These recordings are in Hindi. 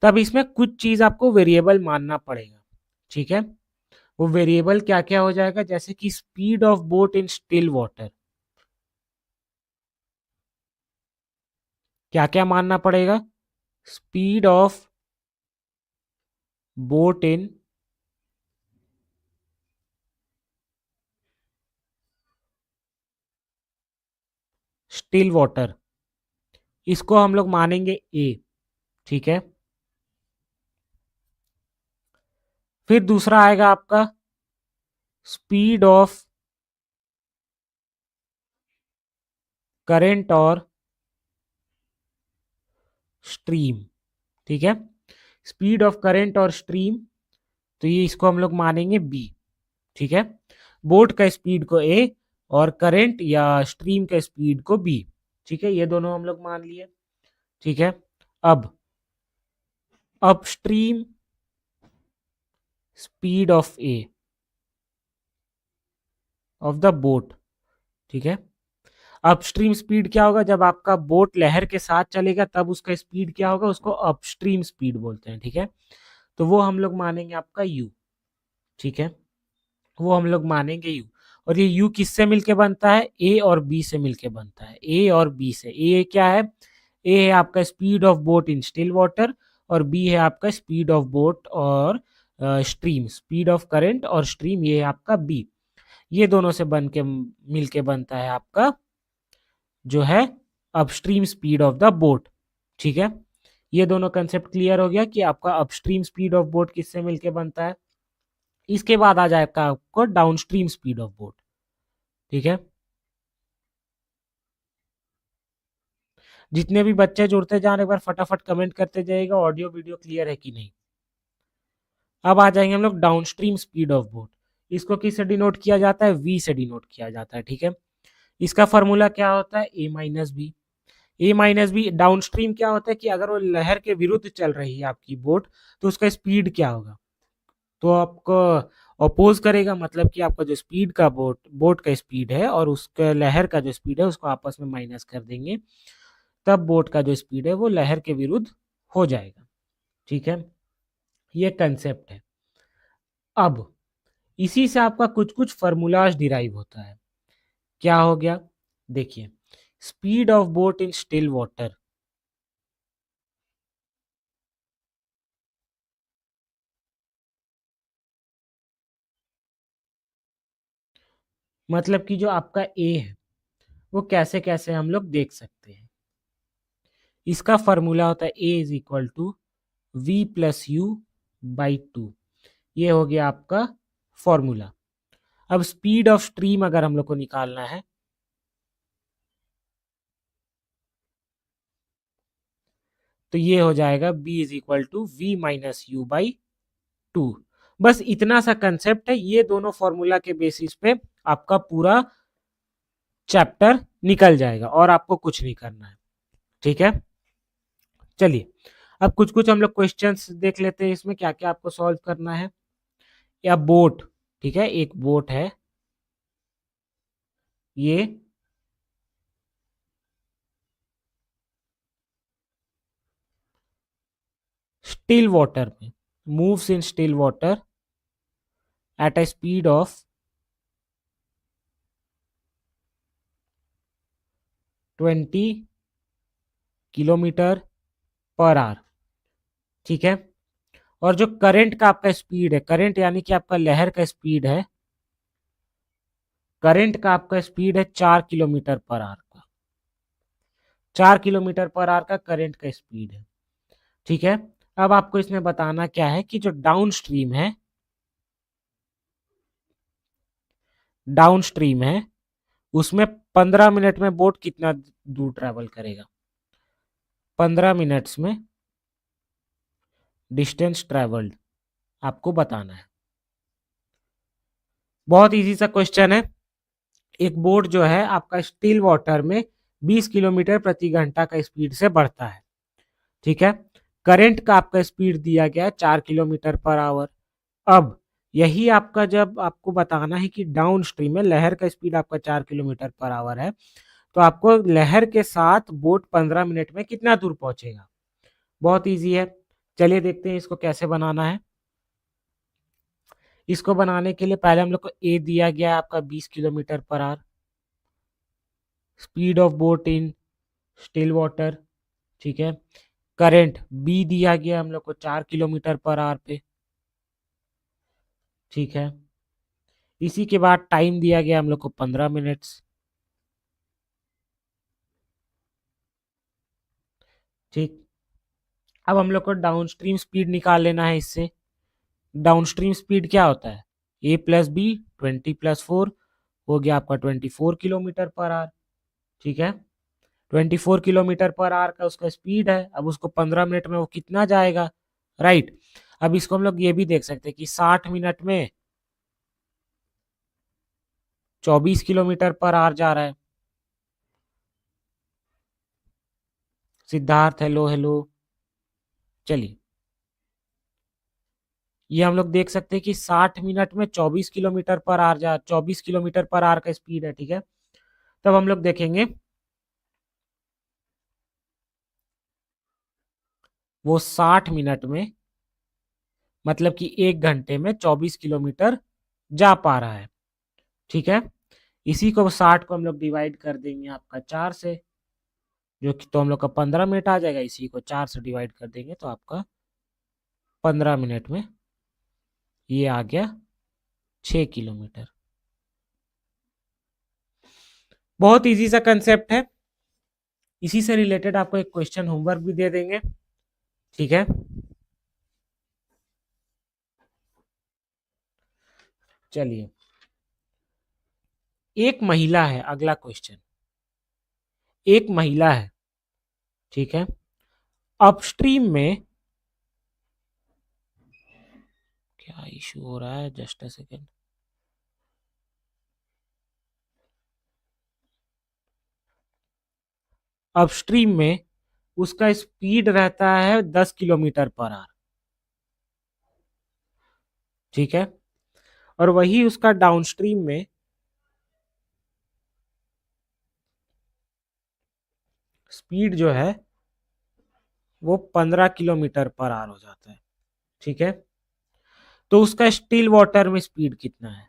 तब इसमें कुछ चीज आपको वेरिएबल मानना पड़ेगा, ठीक है। वो वेरिएबल क्या क्या हो जाएगा, जैसे कि speed of boat in still water, क्या क्या मानना पड़ेगा, speed of boat in still water, इसको हम लोग मानेंगे ए, ठीक है। फिर दूसरा आएगा आपका स्पीड ऑफ करंट और स्ट्रीम, ठीक है। स्पीड ऑफ करंट और स्ट्रीम, तो ये इसको हम लोग मानेंगे बी, ठीक है। बोट का स्पीड को ए और करंट या स्ट्रीम का स्पीड को बी, ठीक है। ये दोनों हम लोग मान लिए, ठीक है। अब upstream speed of A of the boat, ठीक है। अपस्ट्रीम स्पीड क्या होगा, जब आपका बोट लहर के साथ चलेगा तब उसका स्पीड क्या होगा, उसको अपस्ट्रीम स्पीड बोलते हैं, ठीक है। तो वो हम लोग मानेंगे आपका यू, ठीक है। वो हम लोग मानेंगे यू। और ये यू किससे मिलके बनता है, ए और बी से मिलके बनता है, ए और बी से। ए क्या है, ए है आपका speed of boat in still water, और बी है आपका स्पीड ऑफ बोट और स्ट्रीम, स्पीड ऑफ करंट और स्ट्रीम, ये है आपका बी। ये दोनों से बन के मिलके बनता है आपका जो है upstream speed of the boat, ठीक है। ये दोनों कंसेप्ट क्लियर हो गया कि आपका अपस्ट्रीम स्पीड ऑफ बोट किससे मिलके बनता है। इसके बाद आ जाएगा आपको डाउनस्ट्रीम स्पीड ऑफ बोट, ठीक है। जितने भी बच्चे जुड़ते जान, एक बार फटाफट कमेंट करते जाइएगा ऑडियो वीडियो क्लियर है कि नहीं। अब आ जाएंगे हम लोग डाउनस्ट्रीम स्पीड ऑफ बोट। इसको किससे डिनोट किया जाता है, वी से डिनोट किया जाता है, ठीक है। इसका फॉर्मूला क्या होता है, ए माइनस बी। ए माइनस बी डाउनस्ट्रीम क्या होता है कि अगर वो लहर के विरुद्ध चल रही है आपकी बोट, तो उसका स्पीड क्या होगा, तो आपको अपोज करेगा, मतलब कि आपका जो स्पीड का बोट बोट का स्पीड है और उसका लहर का जो स्पीड है उसको आपस में माइनस कर देंगे, तब बोट का जो स्पीड है वो लहर के विरुद्ध हो जाएगा, ठीक है। ये कंसेप्ट है। अब इसी से आपका कुछ कुछ फॉर्मूलाज डिराइव होता है। क्या हो गया, देखिए, speed of boat in still water, मतलब कि जो आपका ए है वो कैसे कैसे हम लोग देख सकते हैं। इसका फॉर्मूला होता है A is equal to V plus U by two. ये हो गया आपका फॉर्मूला। अब स्पीड ऑफ स्ट्रीम अगर हम लोग को निकालना है, तो ये हो जाएगा B is equal to V minus U by two. बस इतना सा कंसेप्ट है, ये दोनों फॉर्मूला के बेसिस पे आपका पूरा चैप्टर निकल जाएगा और आपको कुछ नहीं करना है, ठीक है। चलिए, अब कुछ कुछ हम लोग क्वेश्चंस देख लेते हैं, इसमें क्या क्या आपको सॉल्व करना है। या बोट, ठीक है, एक बोट है, ये स्टिल वाटर में moves in still water at a speed of 20 kilometre per hour, ठीक है। और जो करंट का आपका स्पीड है, करंट यानी कि आपका लहर का स्पीड है, करंट का आपका स्पीड है 4 किलोमीटर पर आवर का, 4 किलोमीटर पर आवर का करंट का स्पीड है, ठीक है। अब आपको इसमें बताना क्या है कि जो डाउन स्ट्रीम है, डाउन स्ट्रीम है उसमें 15 मिनट में बोट कितना दूर ट्रेवल करेगा, 15 मिनट्स में डिस्टेंस ट्रेवल्ड आपको बताना है। बहुत इजी सा क्वेश्चन है। एक बोट जो है आपका स्टिल वाटर में 20 किलोमीटर प्रति घंटा का स्पीड से बढ़ता है, ठीक है। करंट का आपका स्पीड दिया गया है 4 किलोमीटर पर आवर। अब यही आपका जब आपको बताना है कि डाउन स्ट्रीम में लहर का स्पीड आपका 4 किलोमीटर पर आवर है, तो आपको लहर के साथ बोट 15 मिनट में कितना दूर पहुंचेगा। बहुत इजी है, चलिए देखते हैं इसको कैसे बनाना है। इसको बनाने के लिए पहले हम लोग को ए दिया गया है आपका 20 kilometre per our, speed of boat in still water, ठीक है। करंट बी दिया गया हम लोग को 4 किलोमीटर पर आवर पे, ठीक है। इसी के बाद टाइम दिया गया हम लोग को 15 मिनट्स, ठीक। अब हम लोग को डाउनस्ट्रीम स्पीड निकाल लेना है इससे। डाउनस्ट्रीम स्पीड क्या होता है, ए प्लस बी 20+4 हो गया आपका 24 किलोमीटर पर आवर, ठीक है। 24 किलोमीटर पर आवर का उसका स्पीड है। अब उसको 15 मिनट में वो कितना जाएगा, राइट। अब इसको हम लोग ये भी देख सकते हैं कि 60 मिनट में 24 किलोमीटर पर आवर जा रहा है। Siddharth hello hello. चलिए ये हम लोग देख सकते हैं कि 60 मिनट में 24 kilometre per our 24 kilometre per our का स्पीड है, ठीक है। तब हम लोग देखेंगे वो 60 मिनट में मतलब कि 1 घंटे में 24 किलोमीटर जा पा रहा है, ठीक है। इसी को 60 को हम लोग डिवाइड कर देंगे आपका 4 से, जो कि तो हम लोग का 15 मिनट आ जाएगा। इसी को 4 से डिवाइड कर देंगे तो आपका 15 मिनट में ये आ गया 6 किलोमीटर। बहुत इजी सा कंसेप्ट है। इसी से रिलेटेड आपको एक क्वेश्चन होमवर्क भी दे देंगे, ठीक है। चलिए एक महिला है, अगला क्वेश्चन। एक महिला है, ठीक है। अपस्ट्रीम में क्या इशू हो रहा है, जस्ट अ सेकेंड। अपस्ट्रीम में उसका स्पीड रहता है 10 किलोमीटर पर आवर, ठीक है। और वही उसका डाउनस्ट्रीम में स्पीड जो है वो 15 किलोमीटर पर आवर हो जाता है, ठीक है। तो उसका स्टिल वाटर में स्पीड कितना है।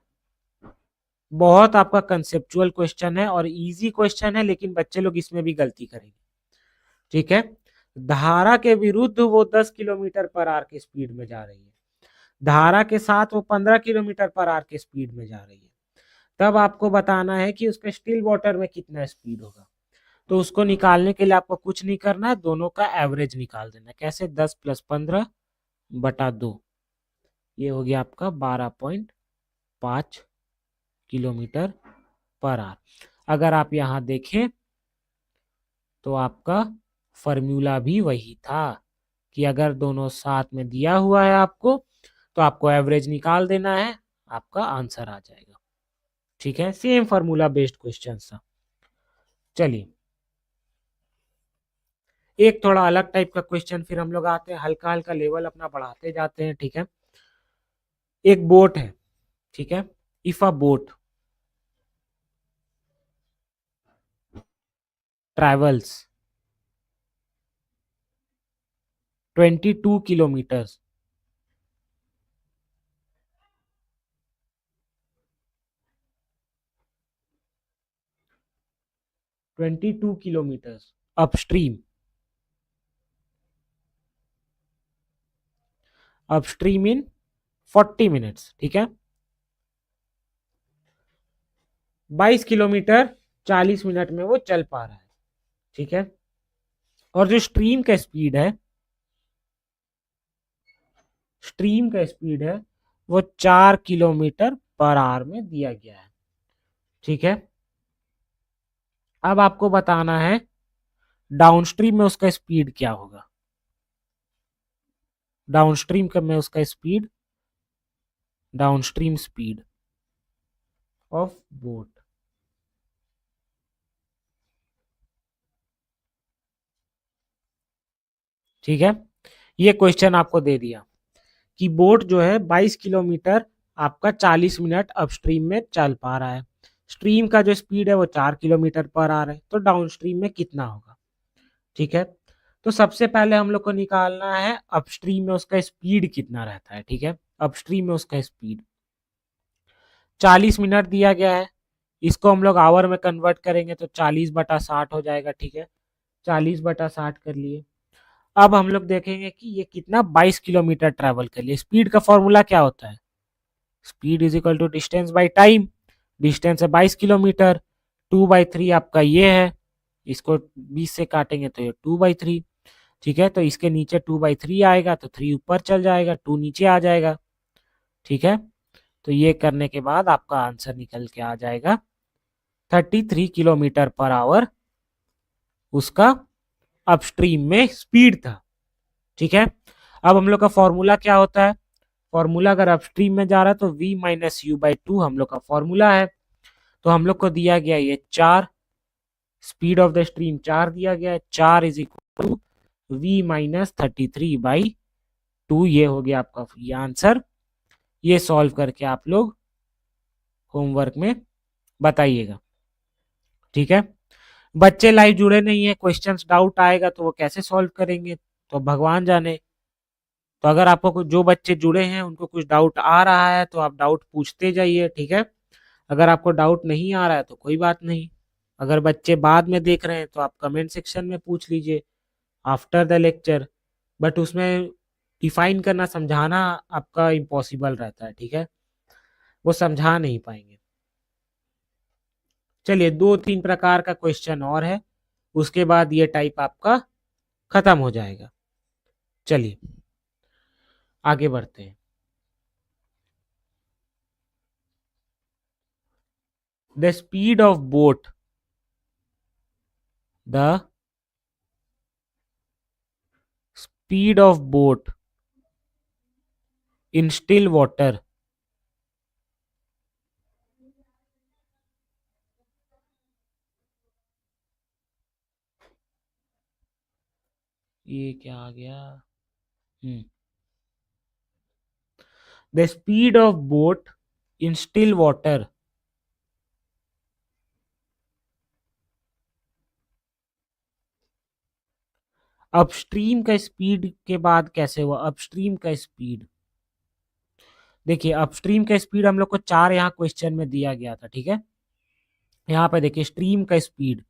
बहुत आपका कंसेप्चुअल क्वेश्चन है और इजी क्वेश्चन है, लेकिन बच्चे लोग इसमें भी गलती करेंगे, ठीक है। धारा के विरुद्ध वो 10 किलोमीटर पर आवर की स्पीड में जा रही है, धारा के साथ वो 15 किलोमीटर पर आवर की स्पीड में जा रही है। तब आपको बताना है कि उसका स्टिल वाटर में कितना स्पीड होगा। तो उसको निकालने के लिए आपको कुछ नहीं करना है, दोनों का एवरेज निकाल देना। कैसे, 10 + 15/2, ये हो गया आपका 12.5 किलोमीटर पर आवर। अगर आप यहाँ देखें तो आपका फॉर्मूला भी वही था कि अगर दोनों साथ में दिया हुआ है आपको तो आपको एवरेज निकाल देना है, आपका आंसर आ जाएगा, ठीक है। सेम फॉर्मूला बेस्ड क्वेश्चन था। चलिए एक थोड़ा अलग टाइप का क्वेश्चन फिर हम लोग आते हैं, हल्का हल्का लेवल अपना बढ़ाते जाते हैं, ठीक है। एक बोट है, ठीक है। If a boat travels 22 kilometres 22 kilometres upstream, upstream in 40 minutes, ठीक है। 22 किलोमीटर 40 मिनट में वो चल पा रहा है, ठीक है। और जो स्ट्रीम का स्पीड है, स्ट्रीम का स्पीड है वो 4 किलोमीटर पर आवर में दिया गया है, ठीक है। अब आपको बताना है डाउनस्ट्रीम में उसका स्पीड क्या होगा। डाउनस्ट्रीम में उसका speed, downstream speed of boat, ठीक है। ये क्वेश्चन आपको दे दिया कि बोट जो है 22 किलोमीटर आपका 40 मिनट अपस्ट्रीम में चल पा रहा है, स्ट्रीम का जो स्पीड है वो 4 किलोमीटर पर आ रहा है, तो डाउनस्ट्रीम में कितना होगा, ठीक है। तो सबसे पहले हम लोग को निकालना है अपस्ट्रीम में उसका स्पीड कितना रहता है, ठीक है। अपस्ट्रीम में उसका स्पीड 40 मिनट दिया गया है, इसको हम लोग आवर में कन्वर्ट करेंगे तो 40/60 हो जाएगा, ठीक है। 40/60 कर लिए। अब हम लोग देखेंगे कि ये कितना 22 किलोमीटर ट्रैवल कर लिए। स्पीड का फॉर्मूला क्या होता है, speed is equal to distance by time. Distance है 22 किलोमीटर, 2/3 आपका ये है, इसको 20 से काटेंगे तो ये 2/3, ठीक है। तो इसके नीचे 2/3 आएगा तो 3 ऊपर चल जाएगा, 2 नीचे आ जाएगा, ठीक है। तो ये करने के बाद आपका आंसर निकल के आ जाएगा 33 किलोमीटर पर आवर उसका अपस्ट्रीम में स्पीड था, ठीक है। अब हम लोग का फॉर्मूला क्या होता है, फॉर्मूला अगर अपस्ट्रीम में जा रहा है तो v-u/2 हम लोग का फॉर्मूला है। तो हम लोग को दिया गया ये 4, स्पीड ऑफ द स्ट्रीम 4 दिया गया है, 4 इज इक्वल टू v-33/2, ये हो गया आपका ये आंसर। ये सॉल्व करके आप लोग होमवर्क में बताइएगा, ठीक है। बच्चे लाइव जुड़े नहीं है, क्वेश्चंस डाउट आएगा तो वो कैसे सॉल्व करेंगे, तो भगवान जाने। तो अगर आपको जो बच्चे जुड़े हैं उनको कुछ डाउट आ रहा है तो आप डाउट पूछते जाइए, ठीक है। अगर आपको डाउट नहीं आ रहा है तो कोई बात नहीं। अगर बच्चे बाद में देख रहे हैं तो आप कमेंट सेक्शन में पूछ लीजिए आफ्टर द लेक्चर, बट उसमें डिफाइन करना समझाना आपका इम्पॉसिबल रहता है, ठीक है, वो समझा नहीं पाएंगे। चलिए 2-3 प्रकार का क्वेश्चन और है, उसके बाद ये टाइप आपका खत्म हो जाएगा। चलिए आगे बढ़ते हैं। The speed of boat, the speed of boat in still water, ये क्या आ गया, the speed of boat in still water, upstream का स्पीड के बाद कैसे हुआ, अपस्ट्रीम का स्पीड। देखिए अपस्ट्रीम का स्पीड हम लोग को 4 यहाँ क्वेश्चन में दिया गया था, ठीक है। यहाँ पे देखिए स्ट्रीम का स्पीड,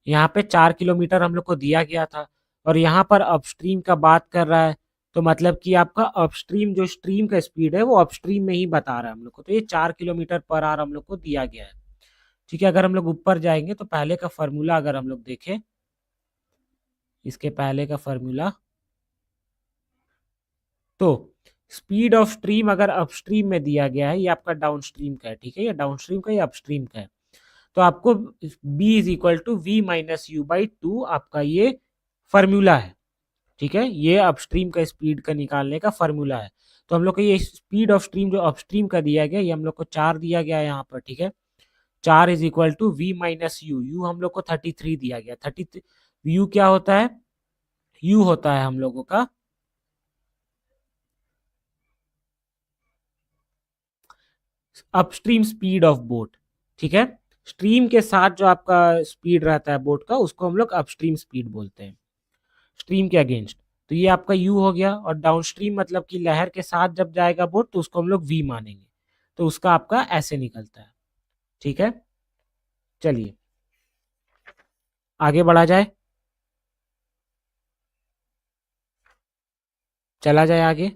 यहाँ पे 4 किलोमीटर हम लोग को दिया गया था, और यहाँ पर अपस्ट्रीम का बात कर रहा है, तो मतलब कि आपका अपस्ट्रीम जो स्ट्रीम का स्पीड है वो अपस्ट्रीम में ही बता रहा है हम लोग को। तो ये 4 किलोमीटर पर आवर हम लोग को दिया गया है, ठीक है। अगर हम लोग ऊपर जाएंगे तो पहले का फॉर्मूला अगर हम लोग देखें, इसके पहले का फॉर्मूला, तो स्पीड ऑफ स्ट्रीम अगर अपस्ट्रीम में दिया गया है, ये आपका डाउनस्ट्रीम का है, ठीक है, ये डाउनस्ट्रीम का, ये अपस्ट्रीम का है, तो आपको b is equal to v-u/2 आपका ये फॉर्मूला है, ठीक है। ये अपस्ट्रीम का स्पीड का निकालने का फॉर्मूला है। तो हम लोग को ये स्पीड ऑफ स्ट्रीम जो अपस्ट्रीम का दिया गया, ये हम लोग को 4 दिया गया है यहाँ पर, ठीक है। 4 is equal to v-u, u हम लोग को 33 दिया गया, 33 u क्या होता है, u होता है हम लोगों का अपस्ट्रीम स्पीड ऑफ बोट, ठीक है। स्ट्रीम के साथ जो आपका स्पीड रहता है बोट का, उसको हम लोग अपस्ट्रीम स्पीड बोलते हैं, स्ट्रीम के अगेंस्ट। तो ये आपका यू हो गया, और डाउनस्ट्रीम मतलब कि लहर के साथ जब जाएगा बोट तो उसको हम लोग वी मानेंगे, तो उसका आपका ऐसे निकलता है, ठीक है। चलिए आगे बढ़ा जाए, चला जाए आगे।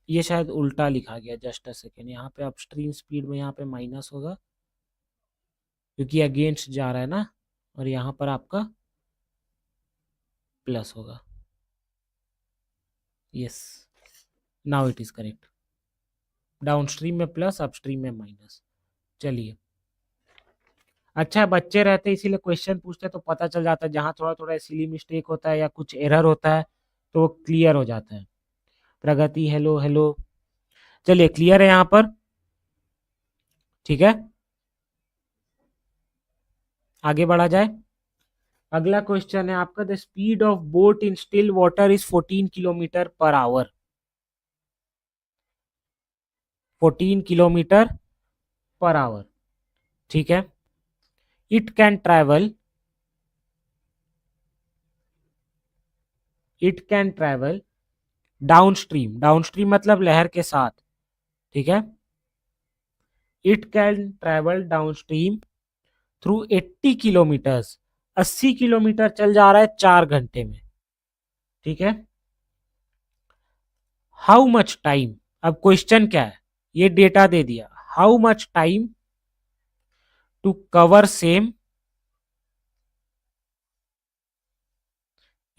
ये शायद उल्टा लिखा गया, जस्ट अ सेकेंड, यहाँ पे अपस्ट्रीम स्पीड में यहाँ पे माइनस होगा क्योंकि अगेंस्ट जा रहा है ना, और यहाँ पर आपका प्लस होगा। Yes, now it is correct, downstream में प्लस, अपस्ट्रीम में माइनस। चलिए अच्छा, बच्चे रहते इसीलिए क्वेश्चन पूछते तो पता चल जाता है, जहाँ थोड़ा थोड़ा सिली मिस्टेक होता है या कुछ एरर होता है तो वो क्लियर हो जाता है। प्रगति हेलो हेलो, चलिए क्लियर है यहाँ पर, ठीक है। आगे बढ़ा जाए। अगला क्वेश्चन है आपका, the speed of boat in still water is 14 kilometre per hour, 14 kilometre per hour, ठीक है। It can travel it can travel downstream, downstream मतलब लहर के साथ, ठीक है। It can travel downstream through 80 kilometres, 80 kilometre चल जा रहा है 4 घंटे में, ठीक है। हाउ मच टाइम, अब क्वेश्चन क्या है, ये डेटा दे दिया, how much time to cover same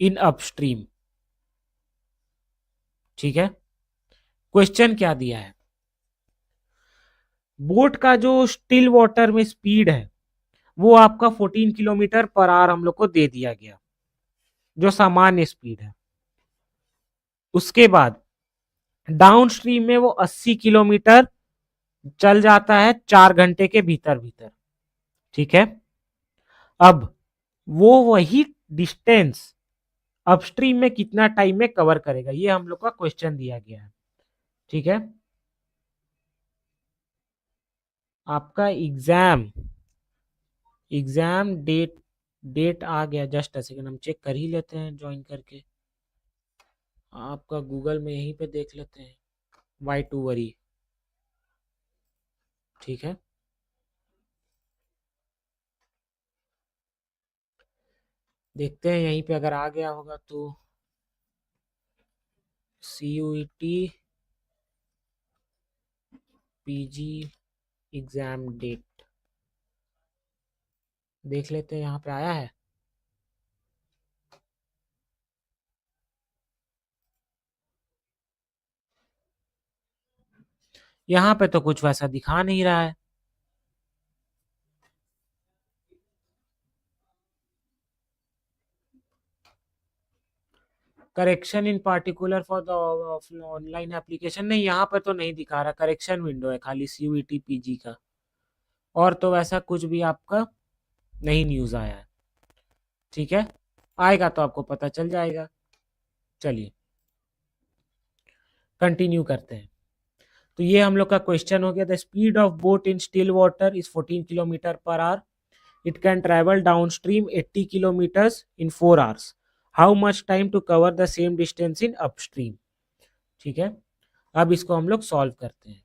in upstream, ठीक है। क्वेश्चन क्या दिया है, बोट का जो स्टिल वाटर में स्पीड है वो आपका 14 किलोमीटर पर आवर हम लोग को दे दिया गया, जो सामान्य स्पीड है। उसके बाद डाउन स्ट्रीम में वो 80 किलोमीटर चल जाता है 4 घंटे के भीतर भीतर, ठीक है। अब वो वही डिस्टेंस अपस्ट्रीम में कितना टाइम में कवर करेगा, ये हम लोग का क्वेश्चन दिया गया है, ठीक है। आपका एग्जाम एग्जाम डेट डेट आ गया, जस्ट अ सेकंड हम चेक कर ही लेते हैं ज्वाइन करके, आपका गूगल में यहीं पे देख लेते हैं, वाई टू वरी, ठीक है। देखते हैं यहीं पे अगर आ गया होगा तो, CUET PG एग्जाम डेट देख लेते हैं, यहाँ पे आया है। यहाँ पे तो कुछ वैसा दिखा नहीं रहा है, correction in particular for the online application, नहीं यहाँ पर तो नहीं दिखा रहा, करेक्शन विंडो है खाली CUET PG का, और तो वैसा कुछ भी आपका नहीं न्यूज़ आया है, ठीक है। आएगा तो आपको पता चल जाएगा। चलिए कंटिन्यू करते हैं। तो ये हम लोग का क्वेश्चन हो गया, the speed of boat in still water is 14 kilometre per hour, it can travel downstream 80 kilometres in 4 hours, how much time to cover the same distance in upstream, ठीक है। अब इसको हम लोग सॉल्व करते हैं,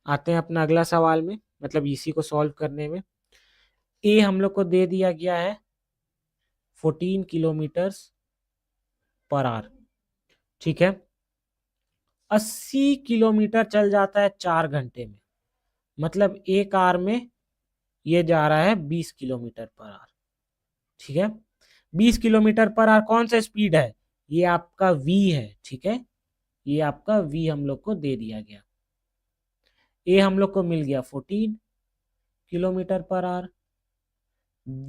आते हैं अपना अगला सवाल में, मतलब इसी को सॉल्व करने में। ए हम लोग को दे दिया गया है 14 किलोमीटर्स पर आवर, ठीक है। 80 किलोमीटर चल जाता है 4 घंटे में, मतलब एक आवर में ये जा रहा है 20 किलोमीटर पर आवर, ठीक है। 20 किलोमीटर पर आवर कौन सा स्पीड है, ये आपका V है, ठीक है। ये आपका V हम लोग को दे दिया गया, ए हम लोग को मिल गया 14 किलोमीटर पर आवर,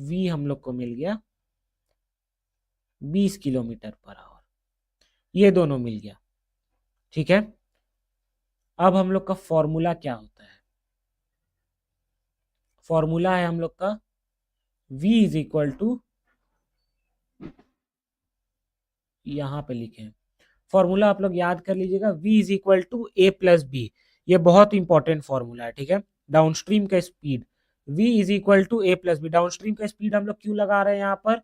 V हम लोग को मिल गया 20 किलोमीटर पर आवर, ये दोनों मिल गया, ठीक है। अब हम लोग का फॉर्मूला क्या होता है, फॉर्मूला है हम लोग का V इज इक्वल टू, यहां पे लिखे हैं फॉर्मूला, आप लोग याद कर लीजिएगा, V is equal to A plus B, ये बहुत इंपॉर्टेंट फॉर्मूला है, ठीक है। डाउनस्ट्रीम का speed V is equal to A plus B, downstream का स्पीड हम लोग क्यों लगा रहे हैं यहाँ पर,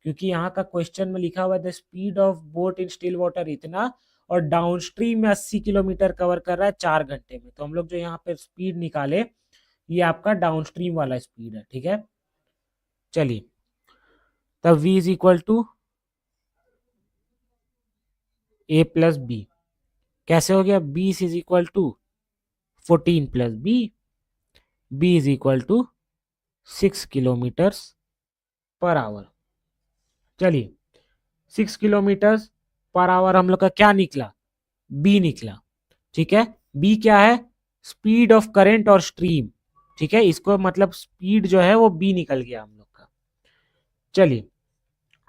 क्योंकि यहाँ का क्वेश्चन में लिखा हुआ है the speed of boat in still water इतना, और डाउनस्ट्रीम में 80 किलोमीटर कवर कर रहा है 4 घंटे में, तो हम लोग जो यहाँ पे स्पीड निकाले ये आपका डाउनस्ट्रीम वाला स्पीड है, ठीक है। चलिए तब V is equal to A plus B, कैसे हो गया, 20 is equal to 14 plus B is equal to 6 kilometre per hour. चलिए 6 किलोमीटर पर आवर हम लोग का क्या निकला, बी निकला, ठीक है। बी क्या है, स्पीड ऑफ करंट और स्ट्रीम, ठीक है, इसको मतलब स्पीड जो है वो बी निकल गया हम लोग का। चलिए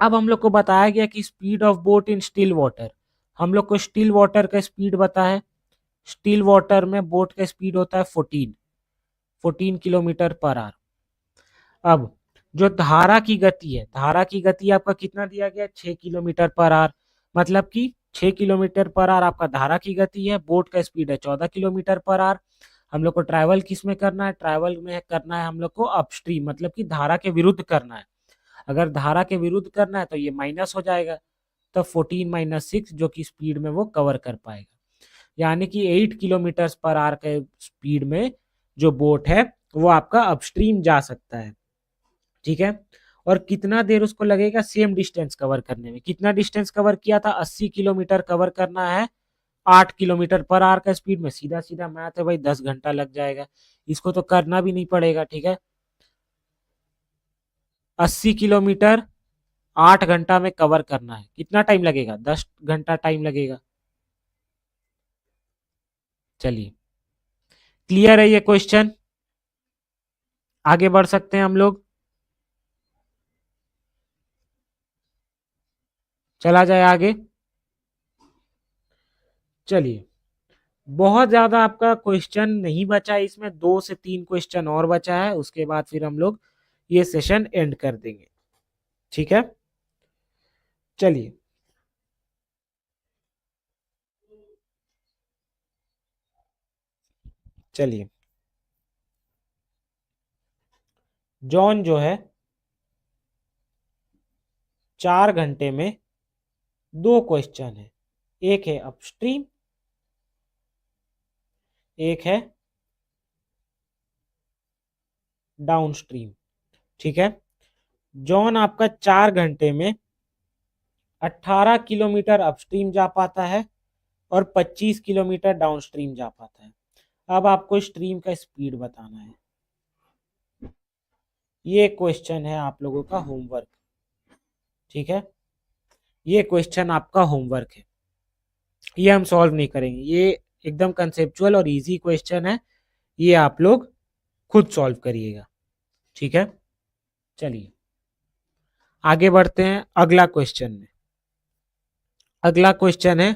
अब हम लोग को बताया गया कि speed of boat in still water, हम लोग को स्टिल वाटर का स्पीड पता है, स्टिल वाटर में बोट का स्पीड होता है 14 किलोमीटर पर आवर। अब जो धारा की गति है, धारा की गति आपका कितना दिया गया, 6 किलोमीटर पर आवर, मतलब कि 6 किलोमीटर पर आवर आपका धारा की गति है, बोट का स्पीड है 14 किलोमीटर पर आवर। हम लोग को ट्रैवल किस में करना है, ट्रैवल में करना है हम लोग को अपस्ट्रीम, मतलब कि धारा के विरुद्ध करना है। अगर धारा के विरुद्ध करना है तो ये माइनस हो जाएगा, तब 14 - 6 जो कि स्पीड में वो कवर कर पाएगा। यानी कि 8 किलोमीटर पर आवर के स्पीड में जो बोट है वो आपका अपस्ट्रीम जा सकता है। ठीक है, और कितना देर उसको लगेगा सेम डिस्टेंस कवर करने में। कितना डिस्टेंस कवर किया था, 80 किलोमीटर कवर करना है 8 किलोमीटर पर आवर का स्पीड में। सीधा सीधा मैथ है भाई, 10 घंटा लग जाएगा। इसको तो करना भी नहीं पड़ेगा। ठीक है, 80 किलोमीटर 8 घंटा में कवर करना है, कितना टाइम लगेगा, 10 घंटा टाइम लगेगा। चलिए, क्लियर है ये क्वेश्चन, आगे बढ़ सकते हैं हम लोग। चला जाए आगे। चलिए, बहुत ज्यादा आपका क्वेश्चन नहीं बचा है इसमें, 2 से 3 क्वेश्चन और बचा है, उसके बाद फिर हम लोग ये सेशन एंड कर देंगे। ठीक है, चलिए। चलिए, जॉन जो है 4 घंटे में 2 क्वेश्चन है। एक है अपस्ट्रीम, एक है डाउनस्ट्रीम। ठीक है, जॉन आपका 4 घंटे में 18 किलोमीटर अपस्ट्रीम जा पाता है और 25 किलोमीटर डाउनस्ट्रीम जा पाता है। अब आपको स्ट्रीम का स्पीड बताना है। ये क्वेश्चन है आप लोगों का होमवर्क। ठीक है, ये क्वेश्चन आपका होमवर्क है, ये हम सॉल्व नहीं करेंगे। ये एकदम कंसेप्चुअल और इजी क्वेश्चन है, ये आप लोग खुद सॉल्व करिएगा। ठीक है, चलिए आगे बढ़ते हैं अगला क्वेश्चन में। अगला क्वेश्चन है,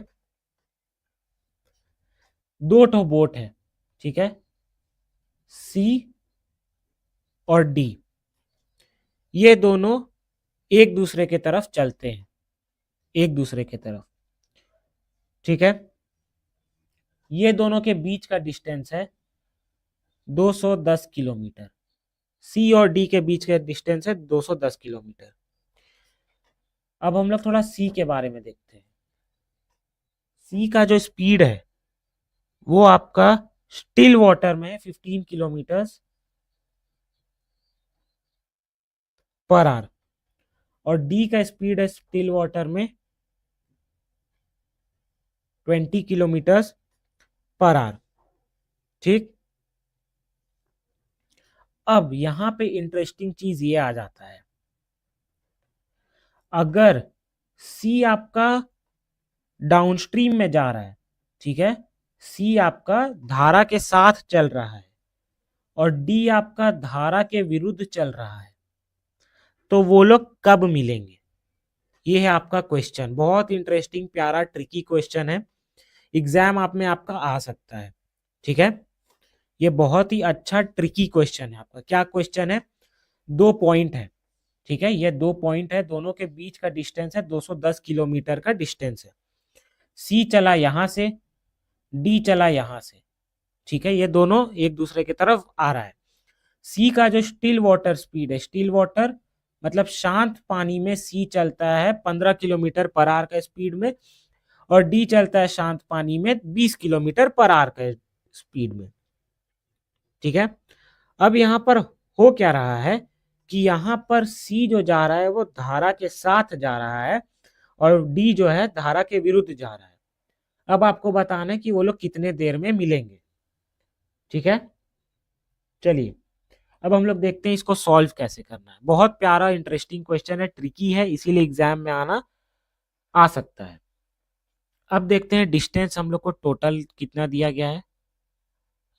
दो ठो बोट है। ठीक है, सी और डी, ये दोनों एक दूसरे की तरफ चलते हैं, एक दूसरे की तरफ। ठीक है, ये दोनों के बीच का डिस्टेंस है 210 किलोमीटर। सी और डी के बीच का डिस्टेंस है 210 किलोमीटर। अब हम लोग थोड़ा सी के बारे में देखते हैं। सी का जो स्पीड है वो आपका स्टिल वाटर में 15 किलोमीटर पर आवर, और डी का स्पीड है स्टिल वाटर में 20 किलोमीटर पर आवर। ठीक, अब यहां पे इंटरेस्टिंग चीज ये आ जाता है, अगर सी आपका डाउनस्ट्रीम में जा रहा है, ठीक है, सी आपका धारा के साथ चल रहा है और डी आपका धारा के विरुद्ध चल रहा है, तो वो लोग कब मिलेंगे? ये है आपका क्वेश्चन। बहुत इंटरेस्टिंग, प्यारा, ट्रिकी क्वेश्चन है, एग्जाम आप में आपका आ सकता है। ठीक है, ये बहुत ही अच्छा ट्रिकी क्वेश्चन है आपका। क्या क्वेश्चन है? 2 पॉइंट है। ठीक है, ये 2 पॉइंट है, दोनों के बीच का डिस्टेंस है 210 किलोमीटर का डिस्टेंस है। सी चला यहां से, डी चला यहां से। ठीक है, ये दोनों एक दूसरे की तरफ आ रहा है। सी का जो स्टिल वाटर स्पीड है, स्टिल वाटर मतलब शांत पानी में सी चलता है 15 किलोमीटर पर आवर का स्पीड में, और डी चलता है शांत पानी में 20 किलोमीटर पर आवर का स्पीड में। ठीक है, अब यहां पर हो क्या रहा है कि यहां पर सी जो जा रहा है वो धारा के साथ जा रहा है और डी जो है धारा के विरुद्ध जा रहा है। अब आपको बताना है कि वो लोग कितने देर में मिलेंगे। ठीक है, चलिए अब हम लोग देखते हैं इसको सॉल्व कैसे करना है। बहुत प्यारा इंटरेस्टिंग क्वेश्चन है, ट्रिकी है, इसीलिए एग्जाम में आना आ सकता है। अब देखते हैं डिस्टेंस हम लोग को टोटल कितना दिया गया है,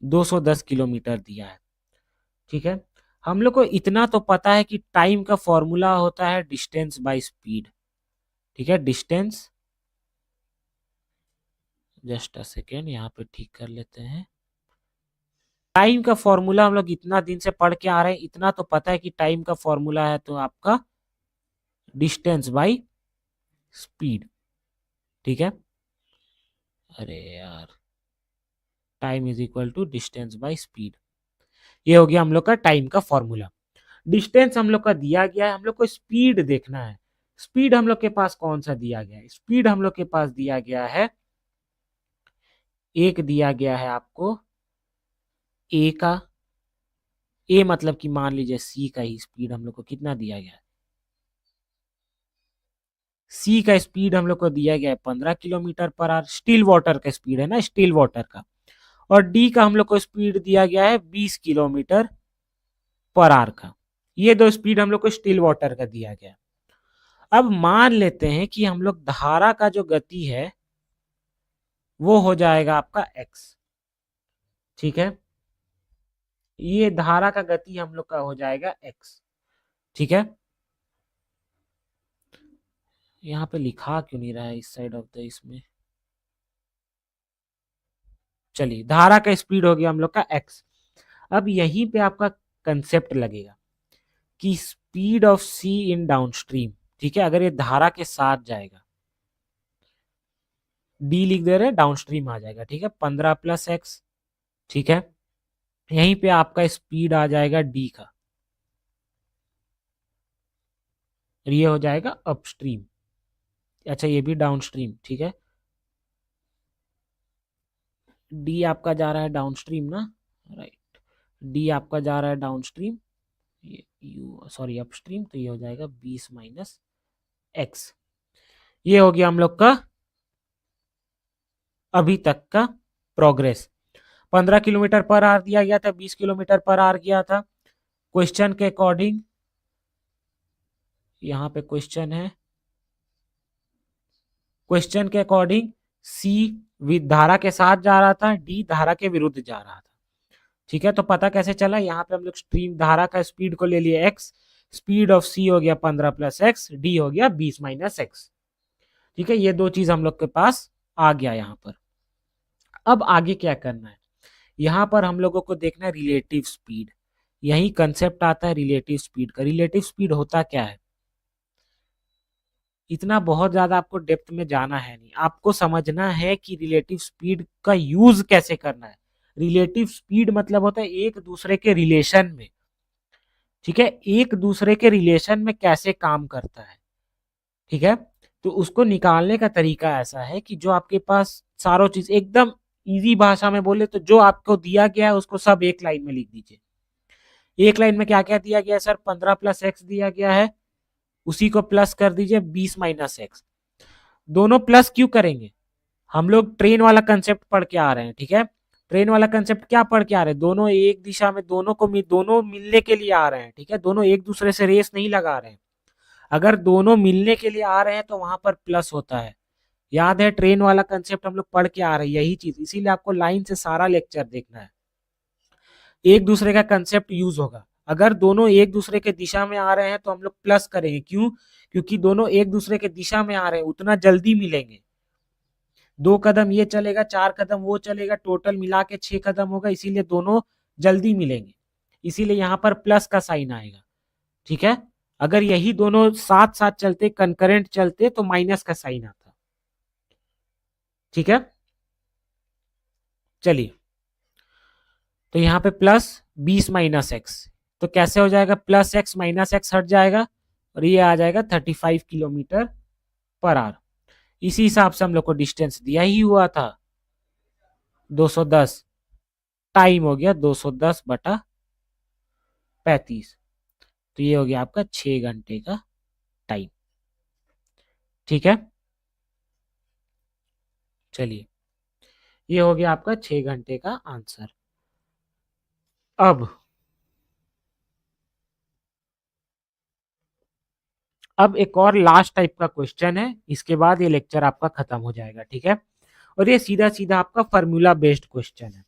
210 किलोमीटर दिया है। ठीक है, हम लोग को इतना तो पता है कि टाइम का फॉर्मूला होता है डिस्टेंस बाय स्पीड। ठीक है, डिस्टेंस, जस्ट अ सेकेंड यहाँ पे ठीक कर लेते हैं। टाइम का फॉर्मूला हम लोग इतना दिन से पढ़ के आ रहे हैं, इतना तो पता है कि टाइम का फॉर्मूला है तो आपका डिस्टेंस बाय स्पीड। ठीक है, अरे यार, time is equal to distance by speed, ये हो गया हम लोग का टाइम का फॉर्मूला। डिस्टेंस हम लोग का दिया गया है, हम लोग को स्पीड देखना है। स्पीड हम लोग के पास कौन सा दिया गया है? स्पीड हम लोग के पास दिया गया है, एक दिया गया है आपको ए का, ए मतलब कि मान लीजिए सी का ही स्पीड हम लोग को कितना दिया गया है, सी का स्पीड हम लोग को दिया गया है 15 kilometre per our, still water का स्पीड है ना, स्टिल वाटर का। और डी का हम लोग को स्पीड दिया गया है 20 किलोमीटर पर आवर का। ये दो स्पीड हम लोग को स्टिल वाटर का दिया गया है। अब मान लेते हैं कि हम लोग धारा का जो गति है वो हो जाएगा आपका एक्स, ठीक है, ये धारा का गति हम लोग का हो जाएगा एक्स, ठीक है। यहाँ पे लिखा क्यों नहीं रहा है इस साइड ऑफ द इसमें, चलिए धारा का स्पीड हो गया हम लोग का एक्स। अब यहीं पे आपका कंसेप्ट लगेगा कि speed of C in downstream, ठीक है, अगर ये धारा के साथ जाएगा, डी लिख दे रहे हैं, डाउनस्ट्रीम आ जाएगा, ठीक है, 15 + x, ठीक है। यहीं पे आपका स्पीड आ जाएगा डी का, ये हो जाएगा अपस्ट्रीम, अच्छा ये भी डाउनस्ट्रीम, ठीक है। डी आपका जा रहा है डाउनस्ट्रीम ना, राइट, डी आपका जा रहा है डाउनस्ट्रीम, ये यू सॉरी अपस्ट्रीम, तो ये हो जाएगा 20 - x। ये हो गया हम लोग का अभी तक का प्रोग्रेस। 15 किलोमीटर पर आवर दिया गया था, 20 किलोमीटर पर आवर किया था। क्वेश्चन के अकॉर्डिंग यहाँ पे क्वेश्चन है, क्वेश्चन के अकॉर्डिंग सी धारा के साथ जा रहा था, डी धारा के विरुद्ध जा रहा था, ठीक है। तो पता कैसे चला, यहाँ पे हम लोग स्ट्रीम धारा का स्पीड को ले लिए एक्स, स्पीड ऑफ सी हो गया 15 + x, डी हो गया 20 - x, ठीक है। ये दो चीज हम लोग के पास आ गया यहाँ पर। अब आगे क्या करना है, यहाँ पर हम लोगों को देखना है रिलेटिव स्पीड, यही कंसेप्ट आता है रिलेटिव स्पीड का। रिलेटिव स्पीड होता क्या है, इतना बहुत ज्यादा आपको डेप्थ में जाना है नहीं, आपको समझना है कि रिलेटिव स्पीड का यूज कैसे करना है। रिलेटिव स्पीड मतलब होता है एक दूसरे के रिलेशन में, ठीक है, एक दूसरे के रिलेशन में कैसे काम करता है, ठीक है। तो उसको निकालने का तरीका ऐसा है कि जो आपके पास सारो चीज एकदम इजी भाषा में बोले तो जो आपको दिया गया है उसको सब एक लाइन में लिख दीजिए। एक लाइन में क्या क्या दिया गया है सर, 15 + x दिया गया है, उसी को प्लस कर दीजिए 20 - x। दोनों प्लस क्यों करेंगे, हम लोग ट्रेन वाला कंसेप्ट पढ़ के आ रहे हैं, ठीक है। ट्रेन वाला कंसेप्ट क्या पढ़ के आ रहे हैं, दोनों एक दिशा में, दोनों मिलने के लिए आ रहे हैं, ठीक है, दोनों एक दूसरे से रेस नहीं लगा रहे हैं। अगर दोनों मिलने के लिए आ रहे हैं तो वहां पर प्लस होता है, याद है ट्रेन वाला कंसेप्ट हम लोग पढ़ के आ रहे हैं यही चीज, इसीलिए आपको लाइन से सारा लेक्चर देखना है। एक दूसरे का कंसेप्ट यूज होगा, अगर दोनों एक दूसरे के दिशा में आ रहे हैं तो हम लोग प्लस करेंगे, क्यों, क्योंकि दोनों एक दूसरे के दिशा में आ रहे हैं, उतना जल्दी मिलेंगे। 2 कदम ये चलेगा, 4 कदम वो चलेगा, टोटल मिला के 6 कदम होगा, इसीलिए दोनों जल्दी मिलेंगे, इसीलिए यहाँ पर प्लस का साइन आएगा, ठीक है। अगर यही दोनों साथ साथ चलते, कंकरेंट चलते, तो माइनस का साइन आता, ठीक है। चलिए, तो यहाँ पे +20 - x, तो कैसे हो जाएगा, +x - x हट जाएगा और ये आ जाएगा 35 किलोमीटर पर आवर। इसी हिसाब से हम लोग को डिस्टेंस दिया ही हुआ था 210, टाइम हो गया 210/35, तो ये हो गया आपका 6 घंटे का टाइम, ठीक है। चलिए, ये हो गया आपका 6 घंटे का आंसर। अब एक और लास्ट टाइप का क्वेश्चन है, इसके बाद ये लेक्चर आपका खत्म हो जाएगा, ठीक है। और ये सीधा सीधा आपका फार्मूला बेस्ड क्वेश्चन है,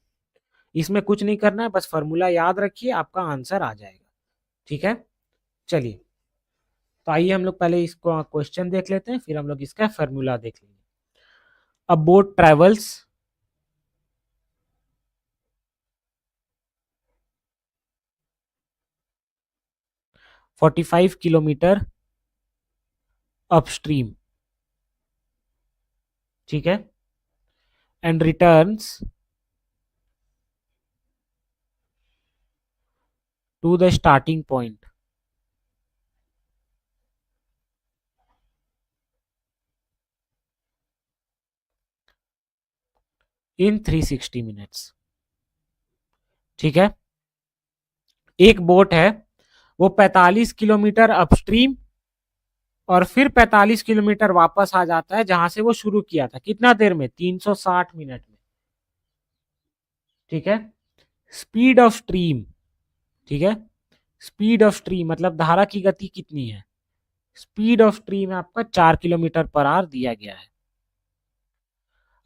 इसमें कुछ नहीं करना है, बस फार्मूला याद रखिए, आपका आंसर आ जाएगा, ठीक है। चलिए, तो आइए हम लोग पहले इसको क्वेश्चन देख लेते हैं, फिर हम लोग इसका फार्मूला देख लेंगे। A boat travels 45 kilometre upstream, ठीक है, and returns to the starting point in 360 minutes. ठीक है, एक बोट है वो 45 किलोमीटर अपस्ट्रीम और फिर 45 किलोमीटर वापस आ जाता है जहां से वो शुरू किया था। कितना देर में? 360 मिनट में। ठीक है, स्पीड ऑफ स्ट्रीम। ठीक है, स्पीड ऑफ स्ट्रीम मतलब धारा की गति कितनी है? स्पीड ऑफ स्ट्रीम आपका 4 किलोमीटर पर आवर दिया गया है।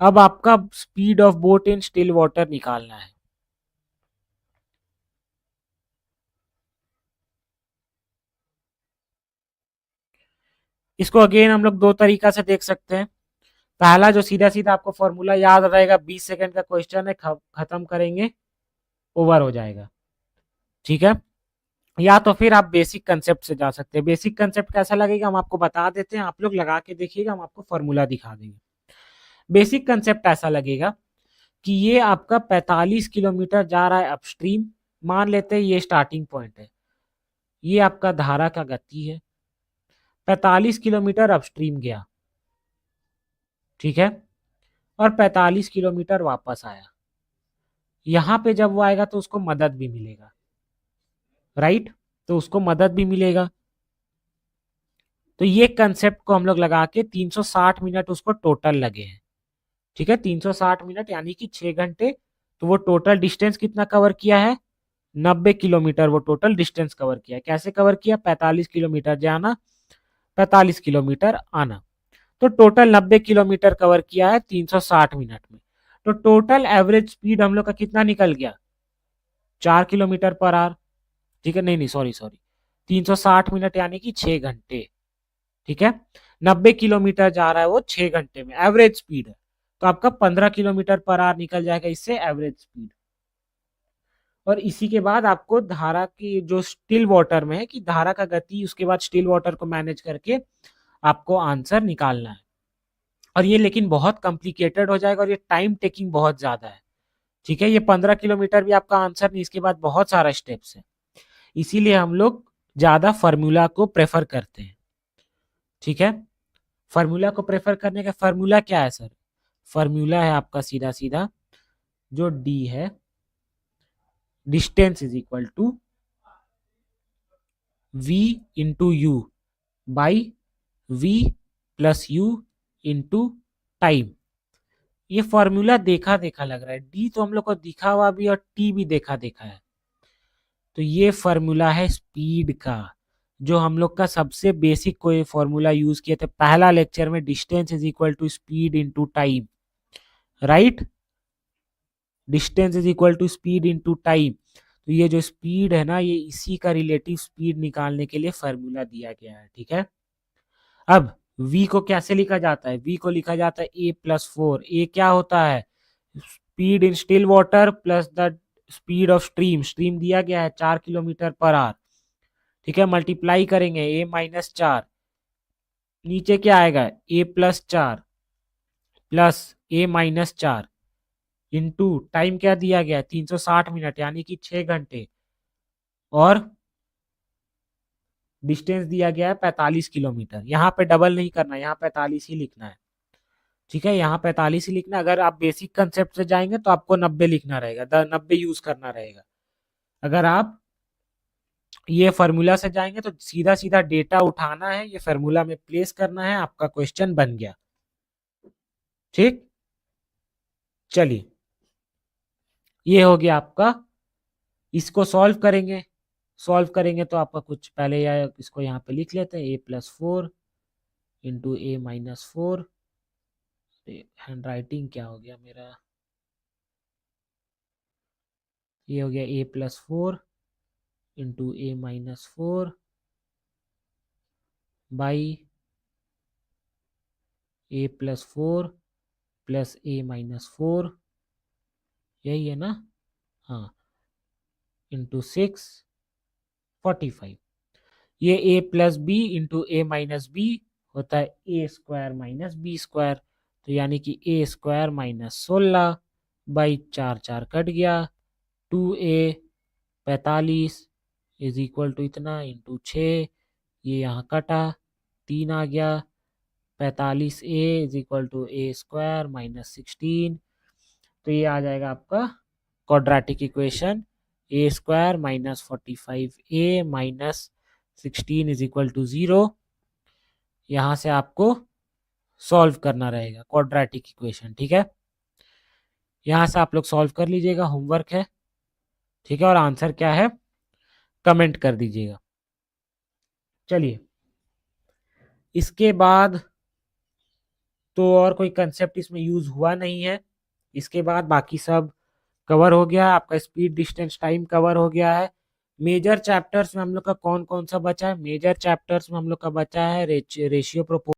अब आपका speed of boat in still water निकालना है। इसको अगेन हम लोग दो तरीका से देख सकते हैं। पहला जो सीधा सीधा आपको फॉर्मूला याद रहेगा, 20 सेकंड का क्वेश्चन है, खत्म करेंगे, ओवर हो जाएगा। ठीक है, या तो फिर आप बेसिक कंसेप्ट से जा सकते हैं। बेसिक कंसेप्ट कैसा लगेगा हम आपको बता देते हैं, आप लोग लगा के देखिएगा, हम आपको फॉर्मूला दिखा देंगे। बेसिक कंसेप्ट ऐसा लगेगा कि ये आपका 45 किलोमीटर जा रहा है अपस्ट्रीम, मान लेते हैं ये स्टार्टिंग पॉइंट है, ये आपका धारा का गति है। 45 किलोमीटर अपस्ट्रीम गया, ठीक है, और 45 किलोमीटर वापस आया। यहां पे जब वो आएगा तो उसको मदद भी मिलेगा, राइट, तो उसको मदद भी मिलेगा। तो ये कंसेप्ट को हम लोग लगा के 360 मिनट उसको टोटल लगे हैं। ठीक है, 360 मिनट यानी कि 6 घंटे। तो वो टोटल डिस्टेंस कितना कवर किया है? 90 किलोमीटर वो टोटल डिस्टेंस कवर किया है। कैसे कवर किया? 45 किलोमीटर जाना, 45 किलोमीटर आना, तो टोटल 90 किलोमीटर कवर किया है 360 मिनट में। तो टोटल एवरेज स्पीड हम लोग का कितना निकल गया? 4 किलोमीटर पर आवर। ठीक है, नहीं नहीं, सॉरी सॉरी, 360 मिनट यानी कि 6 घंटे। ठीक है, 90 किलोमीटर जा रहा है वो 6 घंटे में, एवरेज स्पीड है। तो आपका 15 किलोमीटर पर आवर निकल जाएगा इससे एवरेज स्पीड। और इसी के बाद आपको धारा की जो स्टिल वाटर में है कि धारा का गति, उसके बाद स्टिल वाटर को मैनेज करके आपको आंसर निकालना है। और ये लेकिन बहुत कॉम्प्लिकेटेड हो जाएगा और ये टाइम टेकिंग बहुत ज्यादा है। ठीक है, ये 15 किलोमीटर भी आपका आंसर नहीं, इसके बाद बहुत सारा स्टेप्स है, इसीलिए हम लोग ज्यादा फार्मूला को प्रेफर करते हैं। ठीक है, फार्मूला को प्रेफर करने का फार्मूला क्या है सर? फार्मूला है आपका सीधा सीधा जो डी है, distance is equal to V into U by V plus U into time. ये फॉर्मूला देखा देखा लग रहा है, डी तो हम लोग को दिखा हुआ भी और टी भी देखा देखा है। तो ये फॉर्मूला है स्पीड का, जो हम लोग का सबसे बेसिक कोई फॉर्मूला यूज किए थे पहला लेक्चर में, distance is equal to speed into time, right, distance is equal to speed into time. तो ये जो स्पीड है ना, ये इसी का रिलेटिव स्पीड निकालने के लिए फॉर्मूला दिया गया है। ठीक है, अब v को कैसे लिखा जाता है? v को लिखा जाता है a+4। a क्या होता है? Speed in still water plus the speed of stream. Stream दिया गया है 4 किलोमीटर पर आवर। ठीक है, मल्टीप्लाई करेंगे a-4, नीचे क्या आएगा? a+4 plus a-4 into time क्या दिया गया है? 360 मिनट यानी कि 6 घंटे, और डिस्टेंस दिया गया है 45 किलोमीटर। यहाँ पे डबल नहीं करना, यहाँ 45 ही लिखना है। ठीक है, यहाँ 45 ही लिखना। अगर आप बेसिक कंसेप्ट से जाएंगे तो आपको 90 लिखना रहेगा, 90 यूज करना रहेगा। अगर आप ये फार्मूला से जाएंगे तो सीधा सीधा डेटा उठाना है, ये फार्मूला में प्लेस करना है, आपका क्वेश्चन बन गया। ठीक, चलिए, ये हो गया आपका। इसको सॉल्व करेंगे, सॉल्व करेंगे तो आपका कुछ पहले या इसको यहाँ पे लिख लेते हैं, a+4 into a-4। Hand writing क्या हो गया मेरा? ये हो गया a+4 into a-4 by a+4 plus a-4, यही है ना? हाँ, इंटू 6, 45। ये a plus B into a-b होता है a² - b²। तो यानी कि a² - 16 बाई 4 कट गया, 2a 45 इज इक्वल टू इतना इंटू 6, ये यहाँ कटा, 3 आ गया, 45a is equal to a² - 16 तो ये आ जाएगा आपका quadratic equation a square minus 45a minus 16 is equal to 0। यहाँ से आपको सॉल्व करना रहेगा क्वाड्रेटिक इक्वेशन, ठीक है। यहाँ से आप लोग सॉल्व कर लीजिएगा, होमवर्क है, ठीक है। और आंसर क्या है कमेंट कर दीजिएगा। चलिए, इसके बाद तो और कोई कंसेप्ट इसमें यूज हुआ नहीं है। इसके बाद बाकी सब कवर हो गया, आपका स्पीड डिस्टेंस टाइम कवर हो गया है। मेजर चैप्टर्स में हम लोग का कौन कौन सा बचा है? मेजर चैप्टर्स में हम लोग का बचा है रेशियो प्रोपोर्शन